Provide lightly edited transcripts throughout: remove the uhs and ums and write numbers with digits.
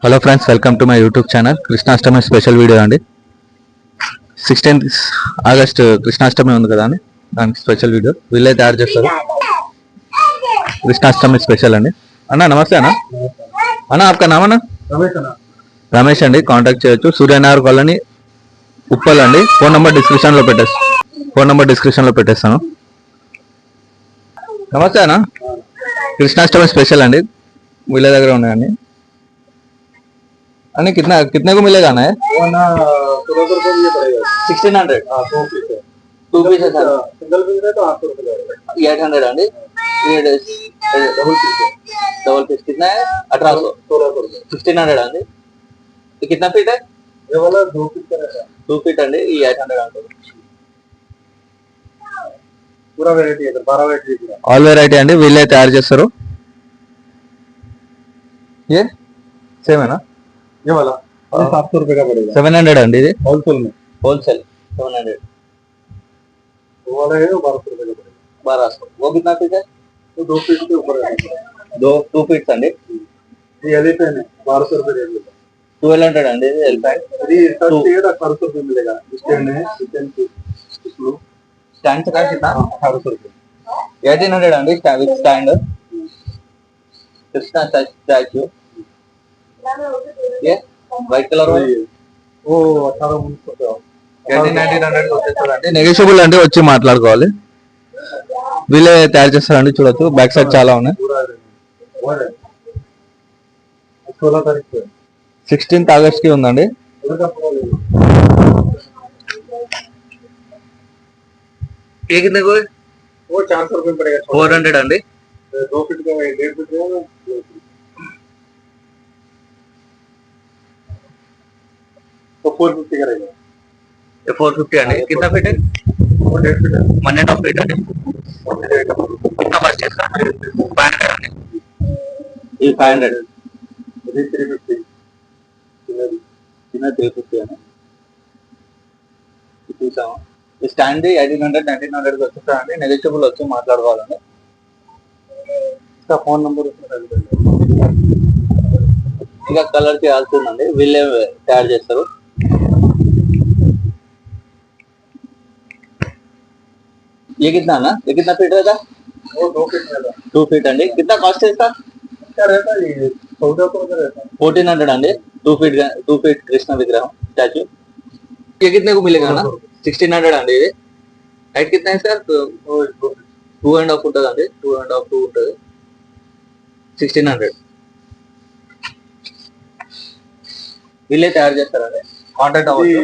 Hello friends, welcome to my YouTube channel. Krishnashtami special video అండి. 16th August Krishnashtami ఉంది కదా అని దానికి స్పెషల్ వీడియో వీళ్ళే తయారు చేస్తారు. కృష్ణాష్టమి స్పెషల్ అండి. అన్న నమస్తే అన్న. అన్న आपका नाम అన్న? రమేష్ అండి. కాంటాక్ట్ చేయొచ్చు. సూర్యనగర్ కాలనీ, ఉప్పల్ అండి. ఫోన్ నెంబర్ డిస్క్రిప్షన్ లో పెట్టేస్తాను. నమస్తే అన్న. కృష్ణాష్టమి స్పెషల్ అండి, వీళ్ళ దగ్గర ఉన్నాయండి. अने कितने को मिलेगा ना? 1600 टू पीस है सर. सिंगल पीस है तो 800 रुपए 800 अंडी. ये डबल पीस कितना है? 1800 1600 1600 अंडी. ये कितना फीट है? ये वाला 2 फीट का है. 2 फीट अंडी. ये 800 अंडी. पूरा वेराइटी है, 12 वेराइटी है. ऑल वेराइटी अंडी వీళ్ళే తయారు చేస్తారు. ये सेम है ना? ये वाला 700 रुपए का पड़ेगा. 700 अंडी. ये होलसेल में. होलसेल 700. वो वाला है वो 1200 रुपए का पड़ेगा. 1200. वो कितना फीट है? वो 2 फीट के ऊपर है. 2 फीट अंडी. ये एलिफेंट है 1200 रुपए रेट है. 1200 अंडी. ये एलिफेंट ये सर्च चाहिए तो 1800 रुपए मिलेगा. स्टैंड है, स्टैंड का कितना? 1800 रुपए. 1800 अंडी विद स्टैंड. कृष्णा स्टैचू. ये వైట్ కలర్ ఓ 1800 వచ్చేస్తారండి. నెగోషియబుల్ అంటే వచ్చి మాట్లాడుకోవాలి. వీళ్ళే తయారు చేస్తారండి. చూడొచ్చు బ్యాక్ సైడ్ చాలా ఉన్నాయి. 16th ఆగస్ట్ కి ఉందండి. ये कितने को? वो 400 रुपए पड़ेगा. 400 अंडी. 2 फीट का 1.5 फीट का 450 का रहेगा. ये 450 अंडी. कितना फीट है? 1.5 फीट है. 1.5 फीट अंडी. कितना कॉस्ट है इसका? 500 अंडी. ये 500. ये 350. कितना 350 है. చూసాము. ఈ స్టాండ్ 1800 1900 వచ్చేస్తారండి. నెగోషియబుల్ వచ్చి మాట్లాడుకోవాలండి. ఇంకా ఫోన్ నంబర్ ఇంకా కలర్ చేయాల్సిందండి. వీళ్ళే తయారు చేస్తారు. ये कितना ना? ये कितना फीट रहता? वो 2 फीट रहता. 2 फीट अंडी. कितना कॉस्ट है इसका? क्या रहता है? 1400 का रहता है. 1400 अंडी. 2 फीट कृष्ण विग्रह स्टैचू. ये कितने को मिलेगा ना? 1600 अंडी. ये हाइट कितना है सर? 2.5 फुट अंडी. 2.5 2 ఉంటుంది. 1600. వీళ్ళే తయారు చేస్తారండి. కాంటాక్ట్ అవ్వచ్చు.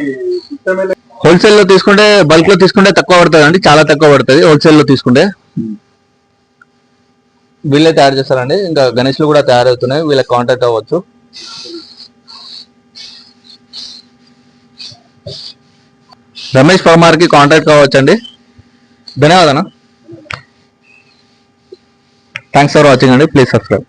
హోల్సేల్ లో తీసుకుంటే, బల్క్ లో తీసుకుంటే తక్కువ పడుతుంది అండి. చాలా తక్కువ పడుతుంది హోల్సేల్ లో తీసుకుంటే. వీళ్ళే తయారు చేస్తారండి. ఇంకా గణేష్లు కూడా తయారవుతున్నాయి. వీళ్ళకి కాంటాక్ట్ అవ్వచ్చు. రమేష్ పవార్ కి కాంటాక్ట్ అవ్వచ్చు అండి. ధన్యవాదాలు. థ్యాంక్స్ ఫర్ వాచింగ్ అండి. Please subscribe.